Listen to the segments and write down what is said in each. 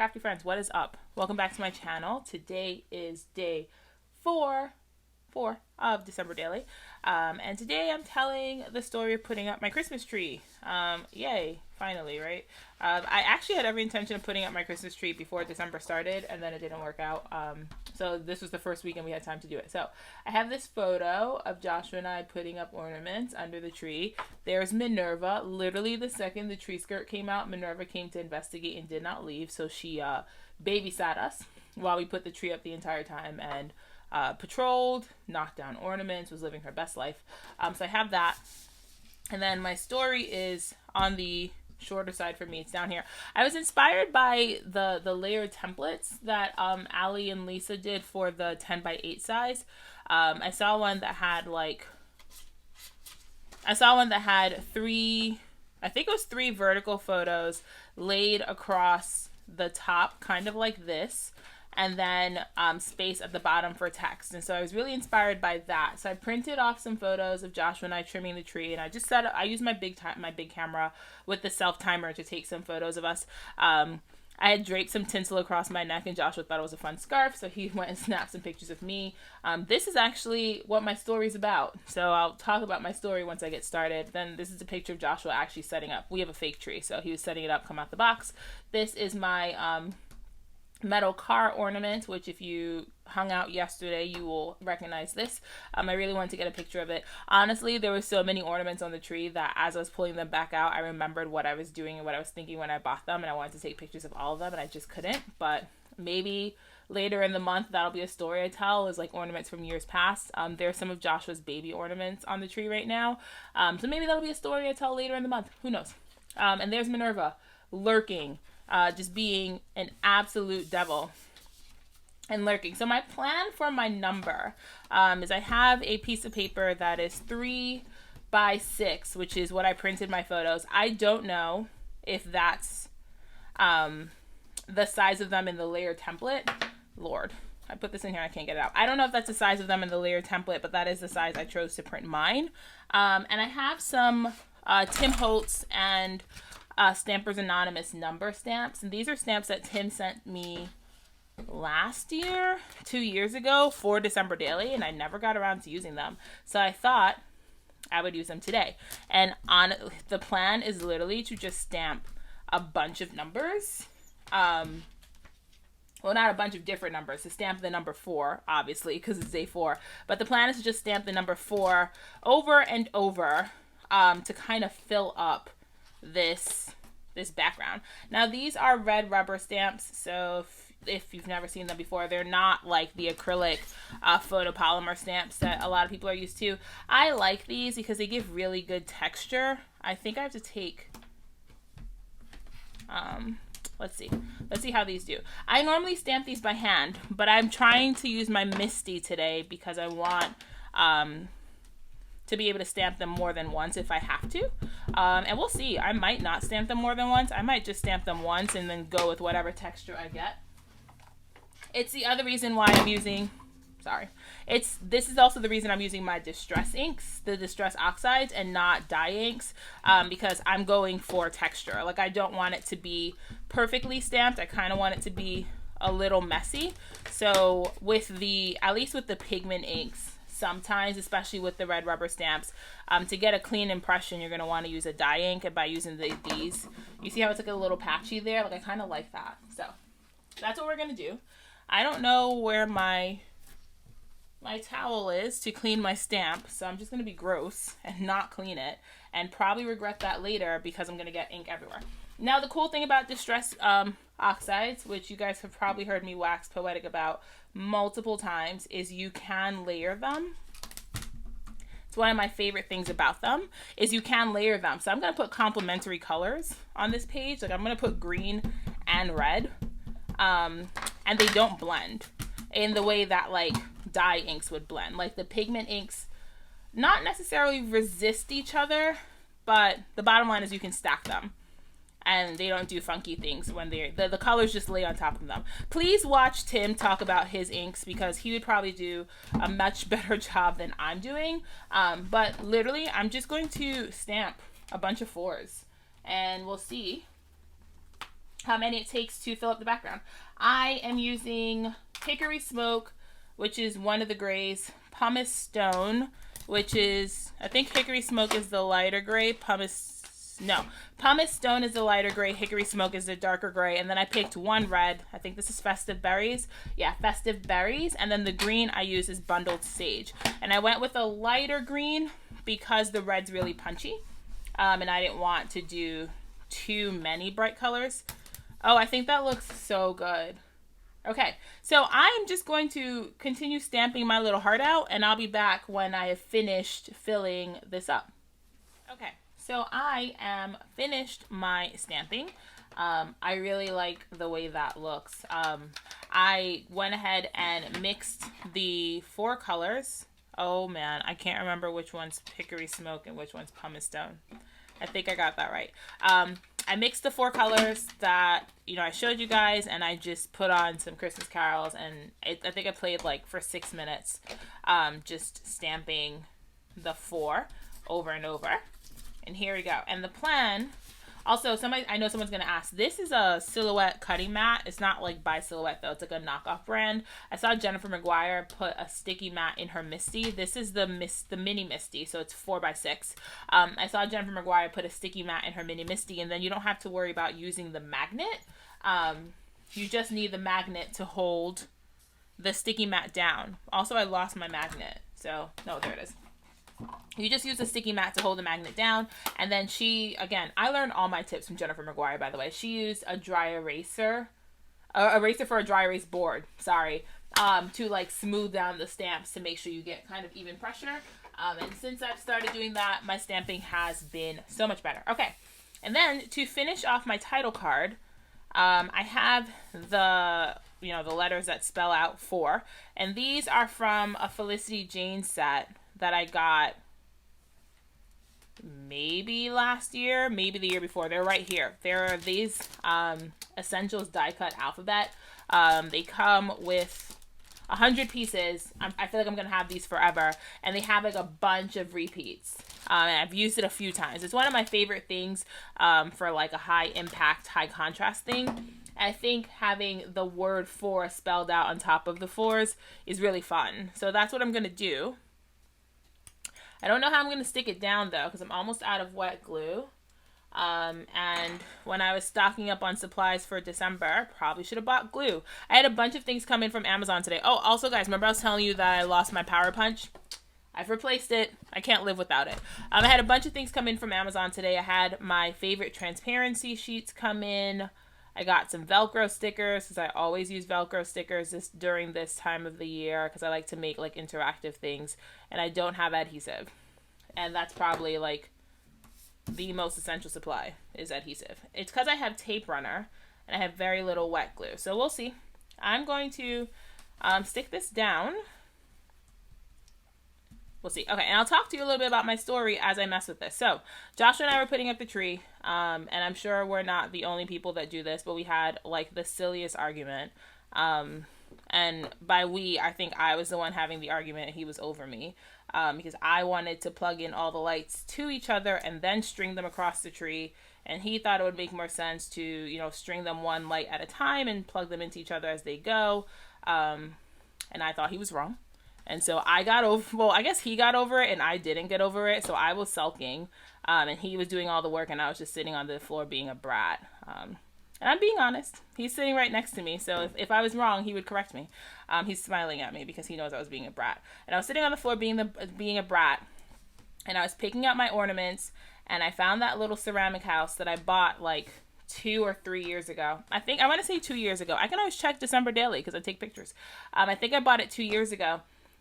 crafty friends, what is up? Welcome back to my channel. Today is day 4 of December daily, and today I'm telling the story of putting up my Christmas tree. Yay, finally, right? I actually had every intention of putting up my Christmas tree before December started, and then it didn't work out. So this was the first weekend we had time to do it. So I have this photo of Joshua and I putting up ornaments under the tree. There's Minerva. Literally the second the tree skirt came out, Minerva came to investigate and did not leave. So she babysat us while we put the tree up the entire time and patrolled, knocked down ornaments, was living her best life. So I have that. And then my story is on the shorter side for me. It's down here. I was inspired by the layered templates that Ali and Lisa did for the 10x8 size. I saw one that had three, I think it was 3 vertical photos laid across the top, kind of like this, and then space at the bottom for text. And so I was really inspired by that. So I printed off some photos of Joshua and I trimming the tree, and I just set up, I used my big camera with the self timer to take some photos of us. I had draped some tinsel across my neck, and Joshua thought it was a fun scarf, so he went and snapped some pictures of me. This is actually what my story's about, so I'll talk about my story once I get started. Then this is a picture of Joshua actually setting up. We have a fake tree, so he was setting it up, come out the box. This is my metal car ornament, which if you hung out yesterday you will recognize this. I really wanted to get a picture of it. Honestly, there were so many ornaments on the tree that as I was pulling them back out, I remembered what I was doing and what I was thinking when I bought them, and I wanted to take pictures of all of them, and I just couldn't. But maybe later in the month that'll be a story I tell, is like ornaments from years past. There's some of Joshua's baby ornaments on the tree right now, so maybe that'll be a story I tell later in the month, who knows. And there's Minerva lurking, just being an absolute devil and lurking. So my plan for my number is I have a piece of paper that is 3 by 6, which is what I printed my photos. I don't know if that's the size of them in the layer template. Lord, I put this in here, I can't get it out. I don't know if that's the size of them in the layer template, but that is the size I chose to print mine. And I have some Tim Holtz and Stampers Anonymous number stamps, and these are stamps that Tim sent me last year, 2 years ago, for December daily, and I never got around to using them, so I thought I would use them today. And on the plan is literally to just stamp a bunch of numbers, well, not a bunch of different numbers, to stamp the number 4, obviously, because it's day 4, but the plan is to just stamp the number 4 over and over to kind of fill up this background. Now these are red rubber stamps, so if you've never seen them before, they're not like the acrylic photopolymer stamps that a lot of people are used to. I like these because they give really good texture. I think I have to take let's see how these do. I normally stamp these by hand, but I'm trying to use my MISTI today because I want to be able to stamp them more than once if I have to. And we'll see. I might not stamp them more than once. I might just stamp them once and then go with whatever texture I get. It's the other reason why I'm using, this is also the reason I'm using my distress inks, the distress oxides, and not dye inks, because I'm going for texture. Like, I don't want it to be perfectly stamped. I kind of want it to be a little messy. So with at least with the pigment inks, sometimes, especially with the red rubber stamps, to get a clean impression, you're going to want to use a dye ink. And by using these, you see how it's like a little patchy there? Like, I kind of like that. So that's what we're going to do. I don't know where my towel is to clean my stamp, so I'm just going to be gross and not clean it, and probably regret that later because I'm going to get ink everywhere. Now, the cool thing about distress oxides, which you guys have probably heard me wax poetic about multiple times, is you can layer them. It's one of my favorite things about them, is you can layer them. So I'm going to put complementary colors on this page. Like, I'm going to put green and red, and they don't blend in the way that like dye inks would blend. Like, the pigment inks not necessarily resist each other, but the bottom line is you can stack them and they don't do funky things when the colors just lay on top of them. Please watch Tim talk about his inks because he would probably do a much better job than I'm doing. But literally, I'm just going to stamp a bunch of 4s and we'll see how many it takes to fill up the background. I am using Hickory Smoke, which is one of the grays, Pumice Stone, which is, I think Hickory Smoke is the lighter gray, Pumice Stone is the lighter gray, Hickory Smoke is the darker gray, and then I picked one red. I think this is Festive Berries. Yeah, Festive Berries, and then the green I use is Bundled Sage. And I went with a lighter green because the red's really punchy, and I didn't want to do too many bright colors. Oh, I think that looks so good. Okay, so I'm just going to continue stamping my little heart out, and I'll be back when I have finished filling this up. Okay. So I am finished my stamping. I really like the way that looks. I went ahead and mixed the 4 colors. Oh man, I can't remember which one's Hickory Smoke and which one's Pumice Stone. I think I got that right. I mixed the 4 colors that, I showed you guys, and I just put on some Christmas carols, and I think I played like for 6 minutes, just stamping the 4 over and over. And here we go. And the plan, also, I know someone's going to ask, this is a Silhouette cutting mat. It's not like by Silhouette, though. It's like a knockoff brand. I saw Jennifer McGuire put a sticky mat in her MISTI. This is the mini MISTI, so it's 4x6. I saw Jennifer McGuire put a sticky mat in her mini MISTI, and then you don't have to worry about using the magnet. You just need the magnet to hold the sticky mat down. Also, I lost my magnet. So, no, there it is. You just use a sticky mat to hold the magnet down. And then again, I learned all my tips from Jennifer McGuire, by the way. She used a dry eraser for a dry erase board, to like smooth down the stamps to make sure you get kind of even pressure. And since I've started doing that, my stamping has been so much better. Okay, and then to finish off my title card, I have the letters that spell out 4. And these are from a Felicity Jane set that I got maybe last year, maybe the year before. They're right here. There are these Essentials die cut alphabet. They come with 100 pieces. I feel like I'm gonna have these forever, and they have like a bunch of repeats. And I've used it a few times. It's one of my favorite things for like a high impact, high contrast thing. I think having the word 4 spelled out on top of the 4s is really fun. So that's what I'm gonna do. I don't know how I'm going to stick it down, though, because I'm almost out of wet glue. And when I was stocking up on supplies for December, probably should have bought glue. I had a bunch of things come in from Amazon today. Oh, also, guys, remember I was telling you that I lost my Power Punch? I've replaced it. I can't live without it. I had a bunch of things come in from Amazon today. I had my favorite transparency sheets come in. I got some Velcro stickers, because I always use Velcro stickers during this time of the year, because I like to make like interactive things, and I don't have adhesive. And that's probably like the most essential supply is adhesive. It's because I have tape runner and I have very little wet glue. So we'll see. I'm going to stick this down. We'll see. Okay, and I'll talk to you a little bit about my story as I mess with this. So, Joshua and I were putting up the tree, and I'm sure we're not the only people that do this, but we had, like, the silliest argument. And by we, I think I was the one having the argument, and he was over me, because I wanted to plug in all the lights to each other and then string them across the tree, and he thought it would make more sense to, string them one light at a time and plug them into each other as they go, and I thought he was wrong. And so I guess he got over it and I didn't get over it. So I was sulking, and he was doing all the work and I was just sitting on the floor being a brat. And I'm being honest. He's sitting right next to me. So if I was wrong, he would correct me. He's smiling at me because he knows I was being a brat. And I was sitting on the floor being a brat, and I was picking out my ornaments, and I found that little ceramic house that I bought like 2 or 3 years ago. I want to say 2 years ago. I can always check December daily because I take pictures. I think I bought it 2 years ago.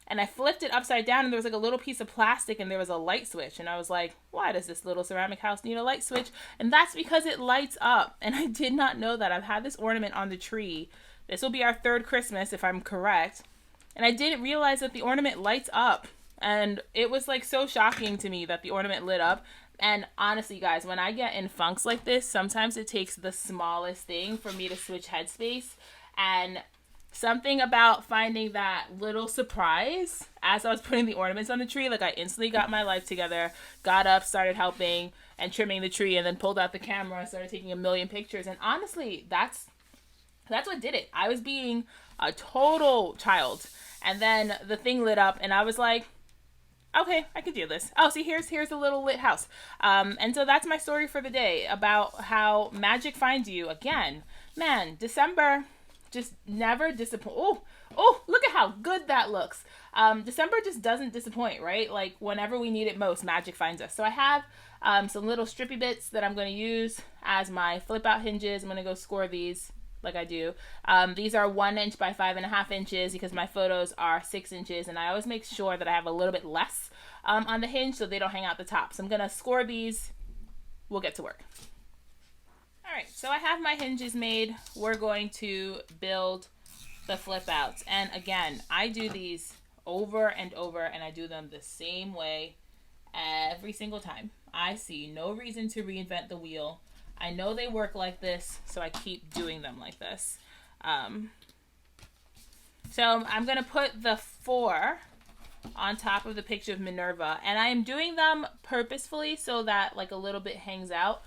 And I flipped it upside down, and there was like a little piece of plastic, and there was a light switch. And I was like, why does this little ceramic house need a light switch? And that's because it lights up. And I did not know that. I've had this ornament on the tree. This will be our 3rd Christmas, if I'm correct. And I didn't realize that the ornament lights up. And it was like so shocking to me that the ornament lit up. And honestly, guys, when I get in funks like this, sometimes it takes the smallest thing for me to switch headspace. And something about finding that little surprise as I was putting the ornaments on the tree. Like, I instantly got my life together, got up, started helping and trimming the tree, and then pulled out the camera and started taking a million pictures. And honestly, that's what did it. I was being a total child. And then the thing lit up and I was like, okay, I can do this. Oh, see, here's a little lit house. And so that's my story for the day about how magic finds you. Again, man, December just never disappoint. Oh, look at how good that looks. December just doesn't disappoint, right? Like, whenever we need it most, magic finds us. So I have some little strippy bits that I'm going to use as my flip out hinges. I'm going to go score these like I do. These are 1 inch by 5.5 inches because my photos are 6 inches, and I always make sure that I have a little bit less on the hinge so they don't hang out the top. So I'm going to score these. We'll get to work. Alright, so I have my hinges made. We're going to build the flip outs. And again, I do these over and over, and I do them the same way every single time. I see no reason to reinvent the wheel. I know they work like this, so I keep doing them like this. So I'm going to put the 4 on top of the picture of Minerva, and I am doing them purposefully so that like a little bit hangs out.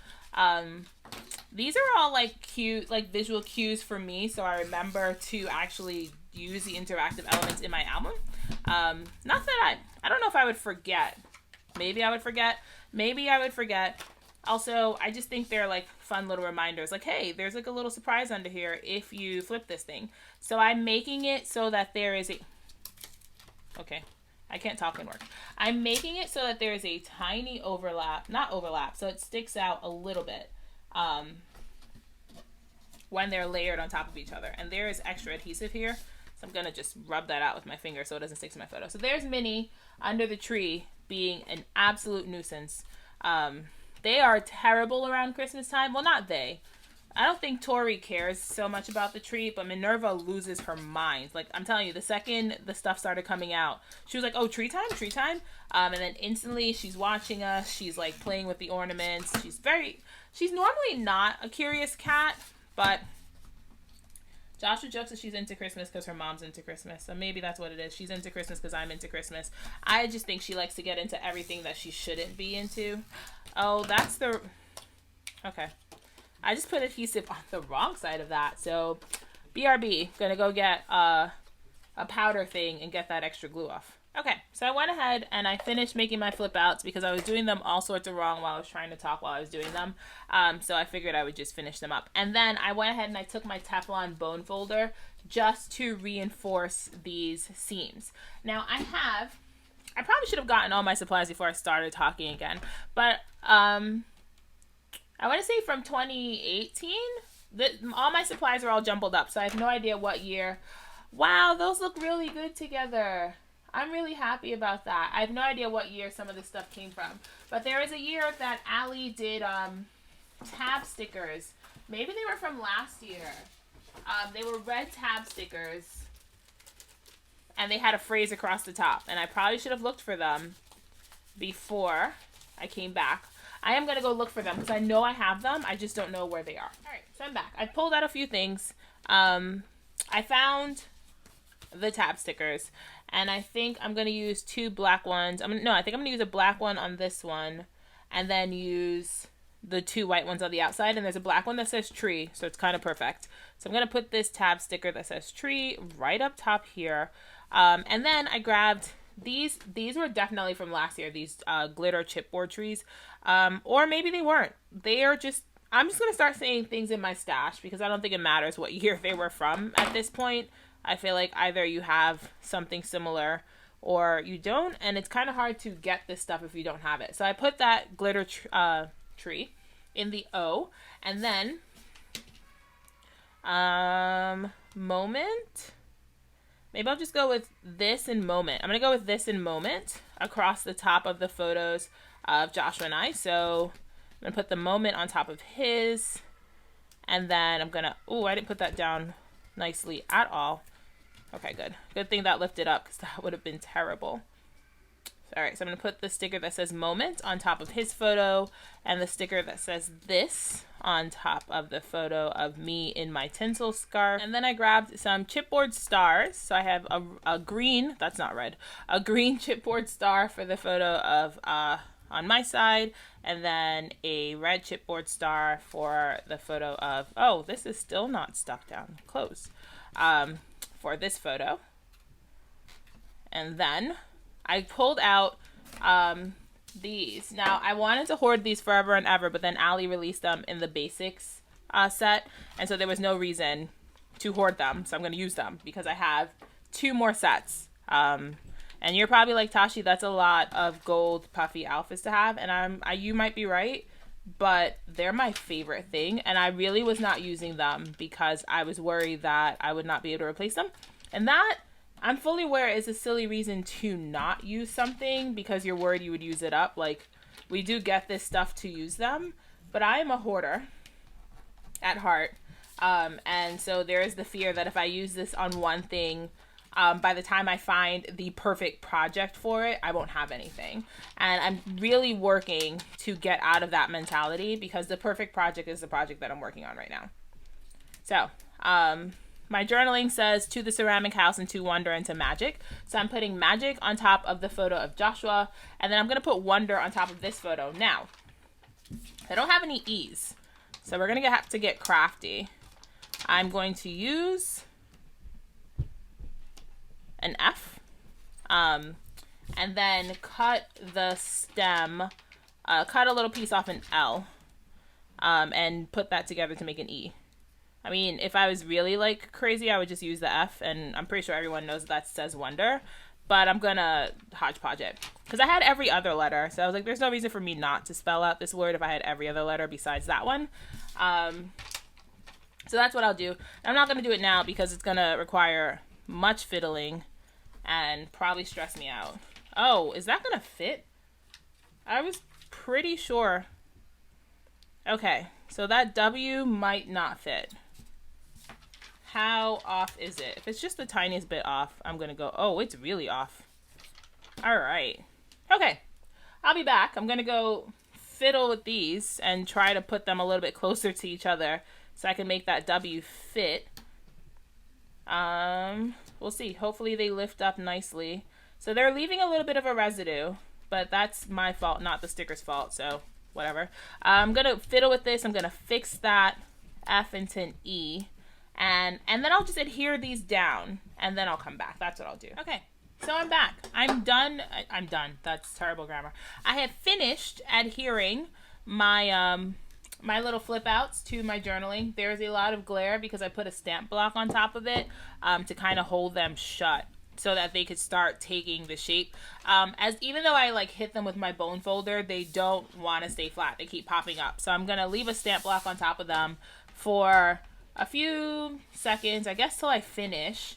These are all like cute, like visual cues for me, so I remember to actually use the interactive elements in my album. Not that I don't know if I would forget. Maybe I would forget. Maybe I would forget. Also, I just think they're like fun little reminders. Like, hey, there's like a little surprise under here if you flip this thing. So I'm making it so that there is a... Okay, I can't talk and work. I'm making it so that there is a tiny overlap, not overlap, so it sticks out a little bit when they're layered on top of each other. And there is extra adhesive here, so I'm going to just rub that out with my finger so it doesn't stick to my photo. So there's Minnie under the tree being an absolute nuisance. They are terrible around Christmas time. Well, not they. I don't think Tori cares so much about the tree, but Minerva loses her mind. Like, I'm telling you, the second the stuff started coming out, she was like, oh, tree time, tree time. And then instantly she's watching us. She's like playing with the ornaments. She's normally not a curious cat, but Joshua jokes that she's into Christmas because her mom's into Christmas. So maybe that's what it is. She's into Christmas because I'm into Christmas. I just think she likes to get into everything that she shouldn't be into. Oh, that's the... Okay. I just put adhesive on the wrong side of that. So, BRB. Gonna go get a powder thing and get that extra glue off. Okay, so I went ahead and I finished making my flip outs because I was doing them all sorts of wrong while I was trying to talk while I was doing them. So I figured I would just finish them up. And then I went ahead and I took my Teflon bone folder just to reinforce these seams. Now I probably should have gotten all my supplies before I started talking again. But I want to say from 2018, all my supplies are all jumbled up. So I have no idea what year. Wow, those look really good together. I'm really happy about that. I have no idea what year some of this stuff came from. But there is a year that Allie did tab stickers. Maybe they were from last year. They were red tab stickers. And they had a phrase across the top. And I probably should have looked for them before I came back. I am going to go look for them because I know I have them. I just don't know where they are. Alright, so I'm back. I pulled out a few things. I found the tab stickers. And I think I'm going to use 2 black ones. I think I'm going to use a black one on this one. And then use the 2 white ones on the outside. And there's a black one that says tree. So it's kind of perfect. So I'm going to put this tab sticker that says tree right up top here. And then I grabbed these. These were definitely from last year. These glitter chipboard trees. Or maybe they weren't. They are just... I'm just going to start saying things in my stash. Because I don't think it matters what year they were from at this point. I feel like either you have something similar or you don't, and it's kind of hard to get this stuff if you don't have it. So I put that glitter tree in the O, and then moment. Maybe I'll just go with this in moment. I'm going to go with this in moment across the top of the photos of Joshua and I. So I'm going to put the moment on top of his, and then I'm going to, oh, I didn't put that down nicely at all. Okay, good. Good thing that lifted up because that would have been terrible. All right, so I'm going to put the sticker that says moment on top of his photo and the sticker that says this on top of the photo of me in my tinsel scarf. And then I grabbed some chipboard stars. So I have a green, that's not red, a green chipboard star for the photo of on my side, and then a red chipboard star for the photo of, oh, this is still not stuck down, close, for this photo. And then I pulled out these. Now, I wanted to hoard these forever and ever, but then Ali released them in the basics set, and so there was no reason to hoard them, so I'm going to use them because I have 2 more sets. And you're probably like, Tashi, that's a lot of gold puffy outfits to have, and you might be right, but they're my favorite thing, and I really was not using them because I was worried that I would not be able to replace them, and that I'm fully aware is a silly reason to not use something because you're worried you would use it up. Like, we do get this stuff to use them, but I am a hoarder at heart. And so there is the fear that if I use this on one thing, by the time I find the perfect project for it, I won't have anything. And I'm really working to get out of that mentality because the perfect project is the project that I'm working on right now. So, my journaling says to the ceramic house and to wonder and to magic. So I'm putting magic on top of the photo of Joshua, and then I'm going to put wonder on top of this photo. Now, I don't have any E's, so we're going to have to get crafty. I'm going to use an F, and then cut the stem, cut a little piece off an L, and put that together to make an E. I mean, if I was really, like, crazy, I would just use the F, and I'm pretty sure everyone knows that says wonder, but I'm gonna hodgepodge it. Because I had every other letter, so I was like, there's no reason for me not to spell out this word if I had every other letter besides that one. So that's what I'll do. I'm not gonna do it now because it's gonna require much fiddling and probably stress me out. Oh, is that gonna fit? I was pretty sure. Okay, so that W might not fit. How off is it? If it's just the tiniest bit off, I'm gonna go, oh, it's really off. All right. Okay, I'll be back. I'm gonna go fiddle with these and try to put them a little bit closer to each other so I can make that W fit. We'll see. Hopefully they lift up nicely. So they're leaving a little bit of a residue, but that's my fault, not the sticker's fault, so whatever. I'm gonna fiddle with this. I'm gonna fix that F into an E. And then I'll just adhere these down, and then I'll come back. That's what I'll do. Okay, so I'm back. I'm done. I'm done. That's terrible grammar. I have finished adhering my my little flip outs to my journaling. There's a lot of glare because I put a stamp block on top of it to kind of hold them shut so that they could start taking the shape. As even though I like hit them with my bone folder, they don't want to stay flat. They keep popping up. So I'm gonna leave a stamp block on top of them for a few seconds, I guess, till I finish,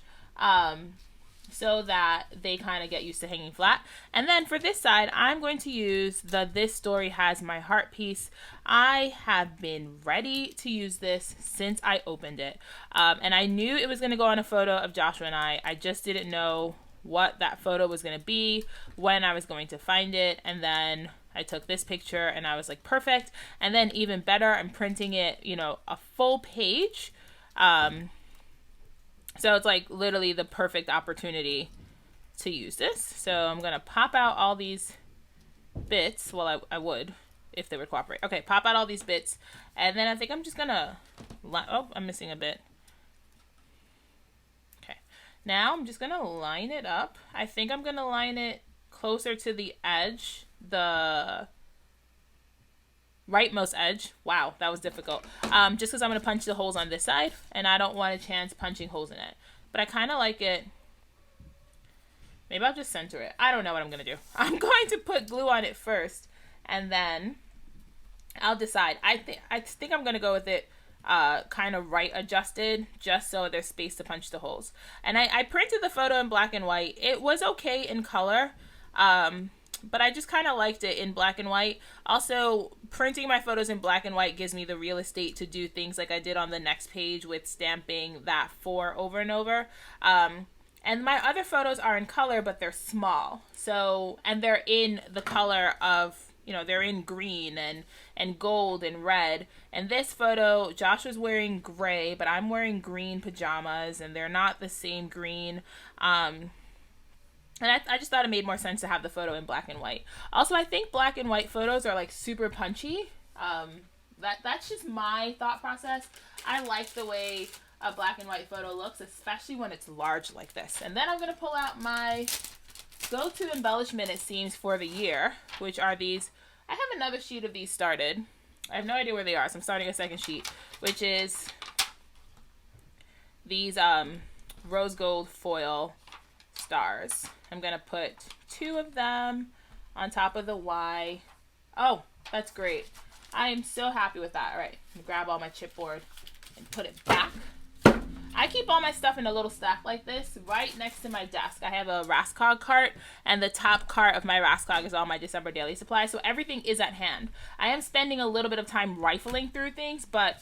so that they kind of get used to hanging flat. And then for this side, I'm going to use the This Story Has My Heart piece. I have been ready to use this since I opened it. And I knew it was going to go on a photo of Joshua and I just didn't know what that photo was going to be, when I was going to find it, and then I took this picture and I was like, perfect. And then even better, I'm printing it, you know, a full page. So it's like literally the perfect opportunity to use this. So I'm going to pop out all these bits. Well, I would if they would cooperate. Okay, pop out all these bits. And then I think I'm just going to, oh, I'm missing a bit. Okay, now I'm just going to line it up. I think I'm going to line it closer to the edge, the rightmost edge. Wow, that was difficult. Just because I'm going to punch the holes on this side, and I don't want a chance punching holes in it. But I kind of like it. Maybe I'll just center it. I don't know what I'm going to do. I'm going to put glue on it first, and then I'll decide. I think I'm going to go with it kind of right adjusted, just so there's space to punch the holes. And I printed the photo in black and white. It was okay in color, but I just kind of liked it in black and white. Also, printing my photos in black and white gives me the real estate to do things like I did on the next page with stamping that 4 over and over. And my other photos are in color, but they're small. So, and they're in the color of, you know, they're in green and gold and red. And this photo, Josh was wearing gray, but I'm wearing green pajamas, and they're not the same green. And I just thought it made more sense to have the photo in black and white. Also, I think black and white photos are like super punchy. That's just my thought process. I like the way a black and white photo looks, especially when it's large like this. And then I'm going to pull out my go-to embellishment, it seems, for the year, which are these. I have another sheet of these started. I have no idea where they are, so I'm starting a second sheet, which is these rose gold foil stars. I'm going to put 2 of them on top of the Y. Oh, that's great. I am so happy with that. All right, I'm gonna grab all my chipboard and put it back. I keep all my stuff in a little stack like this right next to my desk. I have a Rascog cart, and the top cart of my Rascog is all my December daily supplies, so everything is at hand. I am spending a little bit of time rifling through things, but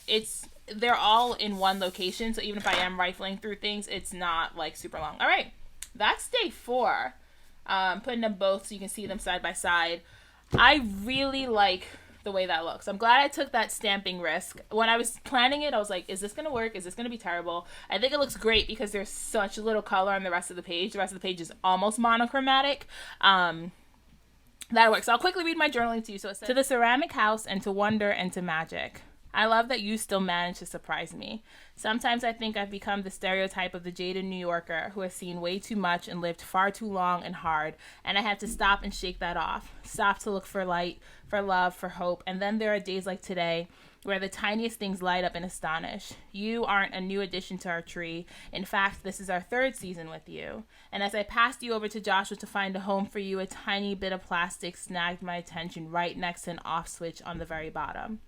they're all in one location, so even if I am rifling through things, it's not like super long. All right, that's day 4. Putting them both so you can see them side by side. I really like the way that looks. I'm glad I took that stamping risk. When I was planning it, I was like, is this going to work? Is this going to be terrible? I think it looks great because there's such little color on the rest of the page. The rest of the page is almost monochromatic. That works. So I'll quickly read my journaling to you. So it says, to the ceramic house and to wonder and to magic. I love that you still manage to surprise me. Sometimes I think I've become the stereotype of the jaded New Yorker who has seen way too much and lived far too long and hard, and I have to stop and shake that off. Stop to look for light, for love, for hope, and then there are days like today where the tiniest things light up and astonish. You aren't a new addition to our tree. In fact, this is our 3rd season with you. And as I passed you over to Joshua to find a home for you, a tiny bit of plastic snagged my attention right next to an off switch on the very bottom.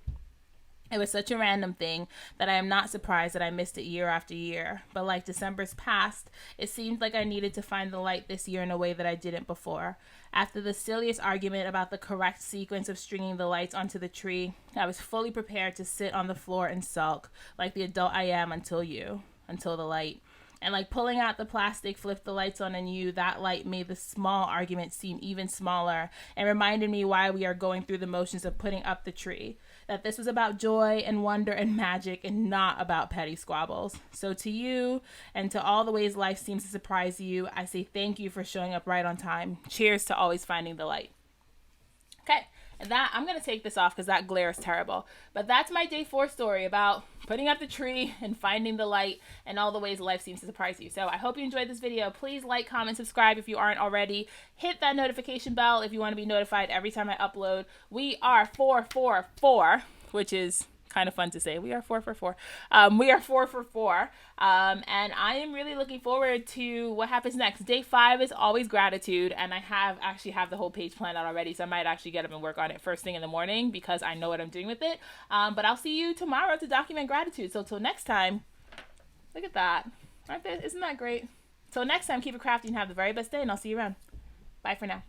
It was such a random thing that I am not surprised that I missed it year after year. But like December's past, it seemed like I needed to find the light this year in a way that I didn't before. After the silliest argument about the correct sequence of stringing the lights onto the tree, I was fully prepared to sit on the floor and sulk, like the adult I am until the light. And like pulling out the plastic, flipped the lights on anew, that light made the small argument seem even smaller and reminded me why we are going through the motions of putting up the tree. That this was about joy and wonder and magic and not about petty squabbles. So to you and to all the ways life seems to surprise you, I say thank you for showing up right on time. Cheers to always finding the light. Okay. And that, I'm going to take this off because that glare is terrible. But that's my day 4 story about putting up the tree and finding the light and all the ways life seems to surprise you. So I hope you enjoyed this video. Please like, comment, subscribe if you aren't already. Hit that notification bell if you want to be notified every time I upload. We are 444, which is kind of fun to say. We are 4 for 4. We are 4 for 4. And I am really looking forward to what happens next. Day 5 is always gratitude, and I actually have the whole page planned out already, so I might actually get up and work on it first thing in the morning because I know what I'm doing with it. But I'll see you tomorrow to document gratitude. So till next time, look at that. Isn't that great? Till next time, keep it crafty and have the very best day, and I'll see you around. Bye for now.